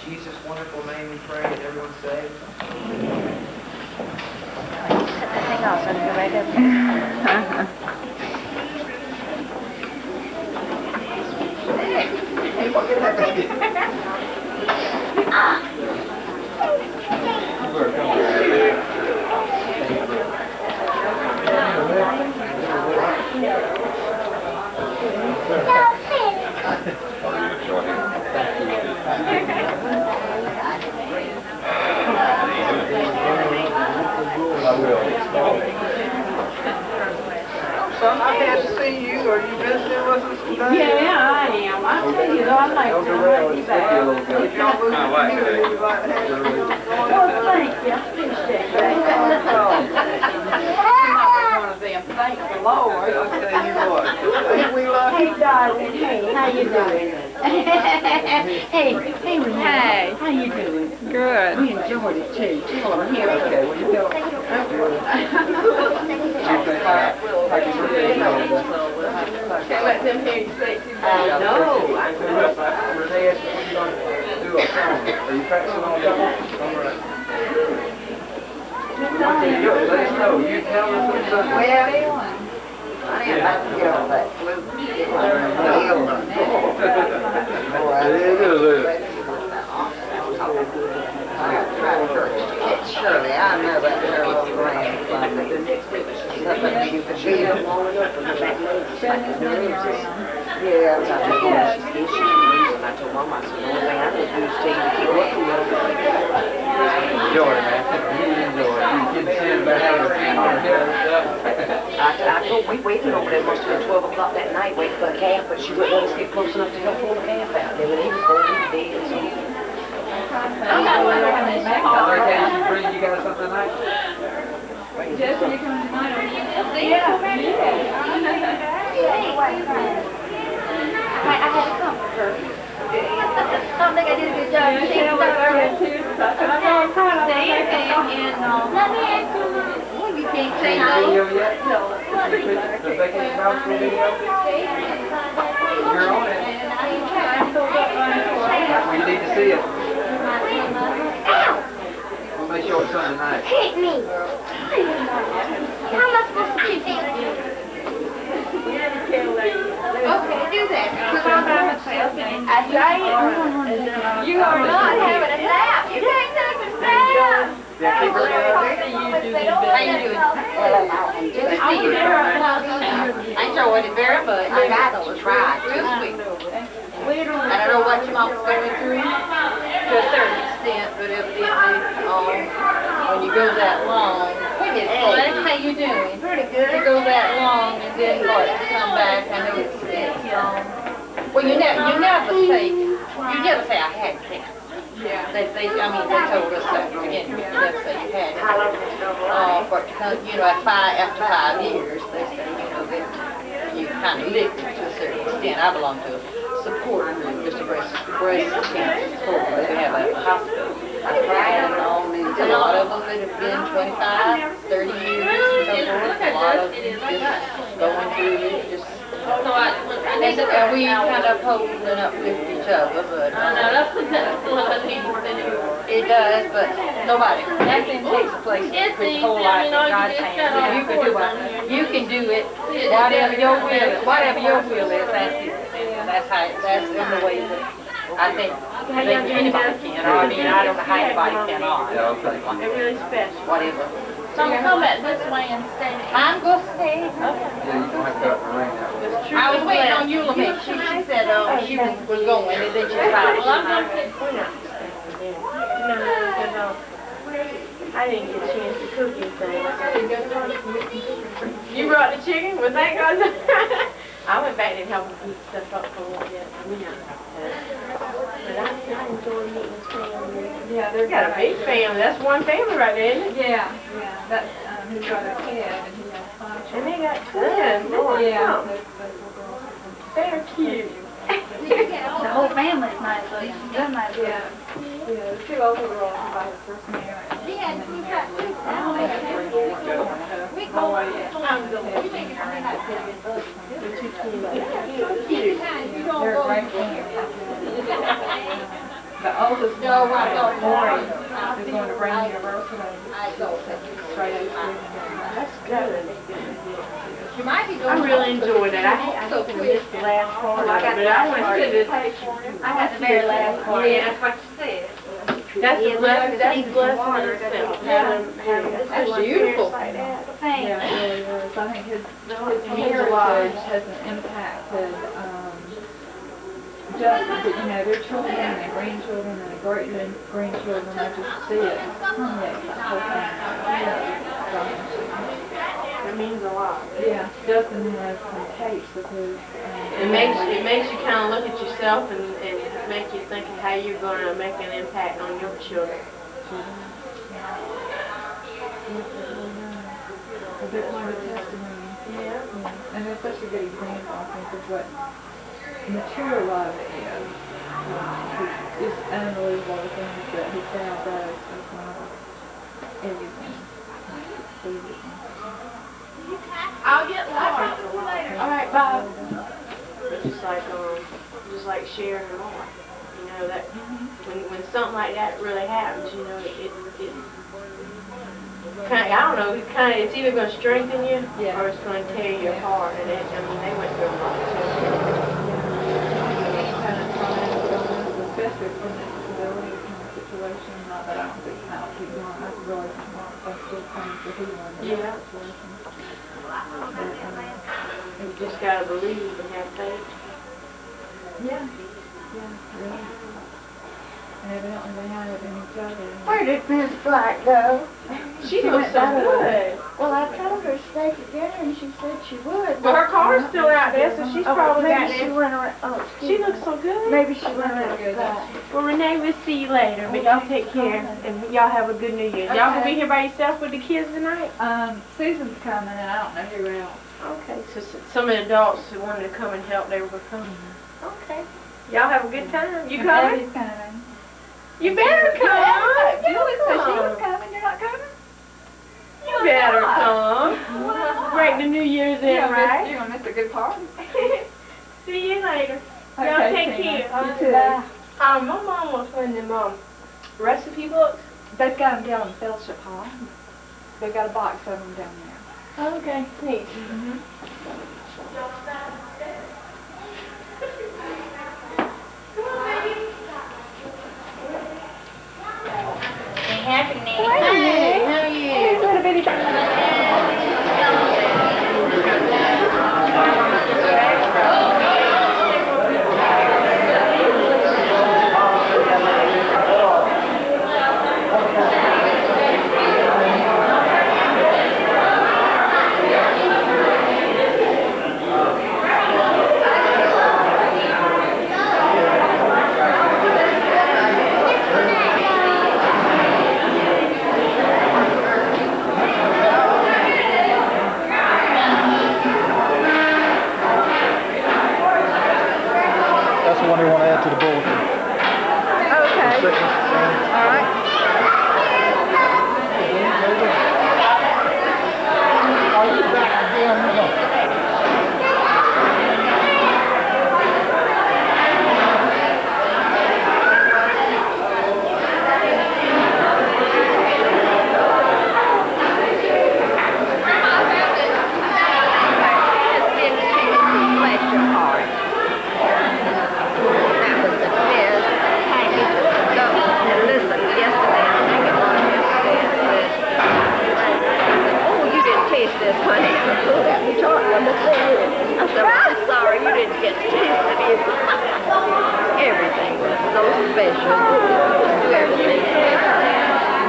Jesus' wonderful name we pray, and everyone say. Set that thing off so I can go right up Hey, what can I do? I will. Son, I'm glad to see you. Are you visiting with us today? Yeah, I am. I tell you though, I'd like to be back. If y'all move to the community, we'd like to have you. Well, thank you. I appreciate that. One of them. Thank the Lord. I'll tell you what. Ain't we lucky? Hey, darling. Hey, how you doing? Hey, how you doing? Good. We enjoyed it too. Come on, here. Okay, well, you go. Can't let them hear you say too much. No. Renee asked me when you're going to do a song. Are you practicing on double? All right. Let us know. You tell us what's Sunday. Well, I am about to get on that flute. Shirley, I know that girl was grand Sunday. Something you could be up long enough for the back legs. Yeah, I told Mama, I said, the only thing I could do is take you to keep up a little bit. Enjoy it, man. You enjoy it. You can sit back and I told we waited over there, must have been 12 o'clock that night waiting for the calf, but she wouldn't let us get close enough to help pull the calf out. Then when he was born, he was dead. So. You got something tonight? Jesse, you coming tonight? I had to comfort her. I don't think I did a good job. Yeah, she was early too. I know I'm proud of her. Let me ask you, Mom. You can't say no. Video yet? No. The vacation house video? You're on it. Well, you need to see it. We'll make sure it's Sunday night. Hit me. How am I supposed to keep it? Okay, do that. That's right. You are not having a nap. You can't take a nap. Yeah, keep her in. How you doing? Good to see you. I enjoyed it very much. I got to try. Real sweet. I don't know what your mom's going through to a certain extent, but evidently, when you go that long, how you doing? Pretty good. You go that long and then what? Come back. I know it's well, you never say I had cancer. Yeah. They told us that again. You never say you had it. But after 5 years, they say that you kind of lived to a certain extent. I belong to a support group, just a breast cancer support group. They have a hospital. A lot of them that have been 25, 30 years and so forth. A lot of them just going through it, just. And we kind of holding up with each other, but That's what I need to do. it does, but nothing takes place with whole life in God's hands. You can do it. You can do it. Whatever your will is, that's it. That's in the way that I think anybody can. I mean, I don't know how anybody cannot. They're really special. Whatever. So come back this way and stay. I'm going to stay. Yeah, you don't have to go out in the rain now. I was waiting on you, Lamette. She said she was going, and then she decided. Well, I'm going to No. I didn't get a chance to cook anything. You brought the chicken? Was that good? I went back and helped eat stuff up for a little bit. But I enjoy meeting this family. Yeah, they've got a big family. That's one family right there, isn't it? Yeah. That's who's got a kid and he has 5 And children. they got twins. Lord, Yeah. they're cute. The whole family's nice looking. They're nice looking. Yeah, the 2 older girls by his first marriage. We had And then he two had cats. Maurie and Boy, the 2 twins. you don't They're go. great friends. The oldest No, one, I don't. Maurie, is going to Brown University. I go. Straight A student. That's good. You might be I going. really enjoyed it. I hate to miss the last part, but I want to see this. I got the very last part. Yeah. That's what you said. That's a blessing. That's a blessing in itself. Having That's beautiful. like that. Thanks. Yeah, it really is. I think his means a lot. heritage has impacted just, you know, their children and their grandchildren and their great-grandchildren. I just see it permeate that whole thing. It means a lot. Yeah, Justin has some tapes of his. It makes you kind of look at yourself and make you think of how you're going to make an impact on your children. A bit more of a testimony. Yeah. And it's such a good example, I think, of what mature love is. It's unbelievable the things that his dad does as well. Everything. Everything. I'll get Laura. All right, bye. But just like sharing a lot. You know that when something like that really happens, you know it kind of, I don't know, it's either going to strengthen you or it's going to tear you apart. And I mean they went through a lot too. Especially from this disability kind of situation. Not that I don't think how people I really think that's still coming for healing in that situation. You just gotta believe and have faith. Yeah, really. And evidently they have it in each other. Where did Miss Black go? She looks so good. Well, I told her to stay together, and she said she would. But her car's still out there, so she's probably got maybe she there. went around. Oh, She looks so good. Maybe she went around. Well, Renee, we'll see you later, but y'all take care, and y'all have a good New Year. Y'all gonna be here by yourself with the kids tonight? Susan's coming, and I don't know who else. Okay, so some of the adults who wanted to come and help, they were coming. Okay. Y'all have a good time. You coming? Eddie's coming. You better come. Julie said she was coming. You're not coming? You better come. Break the New Year's in, right? You're going to miss a good party. See you later. Y'all Okay, take Tina. care. You too. My mom was one of them recipe books. They've got them down in Fellowship Hall. They've got a box of them down there. Okay, neat. Happy New Year. Hey, how are you? Little bitty. That's the one they want to add to the bulletin. Okay. All right.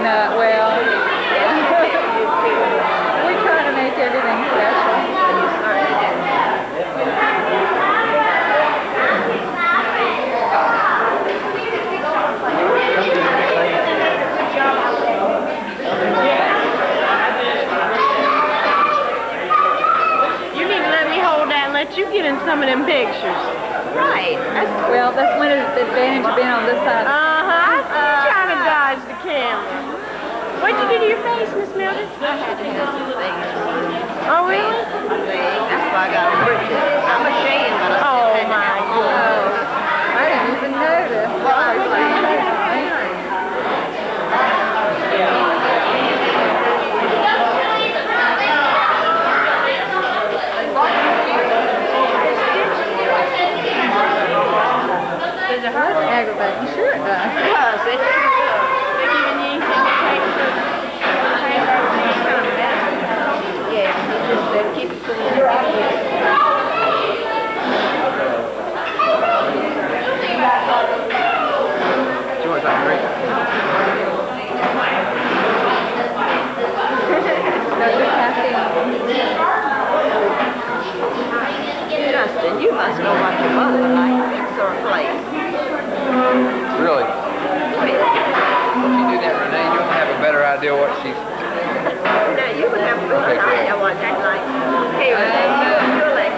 No, well, we try to make everything special. You need to let me hold that and let you get in some of them pictures. Right. Well, that's one of the advantages of being on this side. I'm trying to dodge the camera. What'd you do to your face, Miss Mildred? I had to have some things. Oh, really? That's why I got a bridge. I'm ashamed, but I Oh, still had to my have them. goodness. I didn't even notice. Well, I was like, Does it That's hurt? aggravating. Sure it does. Yes, it sure does. They're giving you anything to take to pain or any kind of medicine. Yeah, you just keep it cool. You want something to drink? Justin, you must know what your mother likes. Fix her a plate. Really? If you do that, Renee, you'll have a better idea what she's... Now, you would have a good idea what they like. Here, Renee, you're like...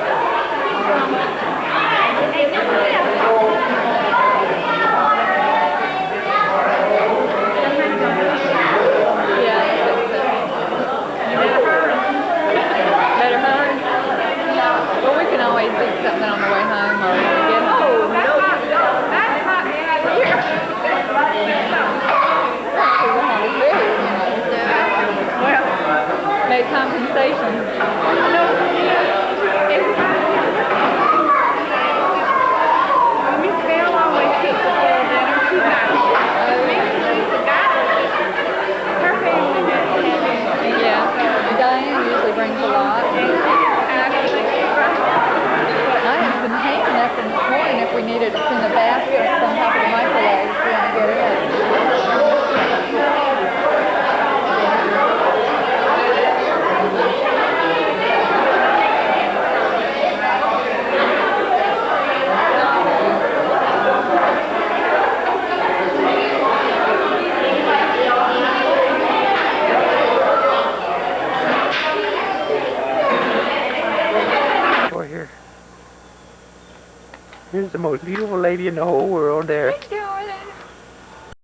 Better hurry. Well, we can always eat something on the way home or when we get home. Well, make compensation. Yeah, Diane usually brings a lot. I have some ham left from this morning if we needed it in the basket on top of the microwave if we want to get it. Here's the most beautiful lady in the whole world there.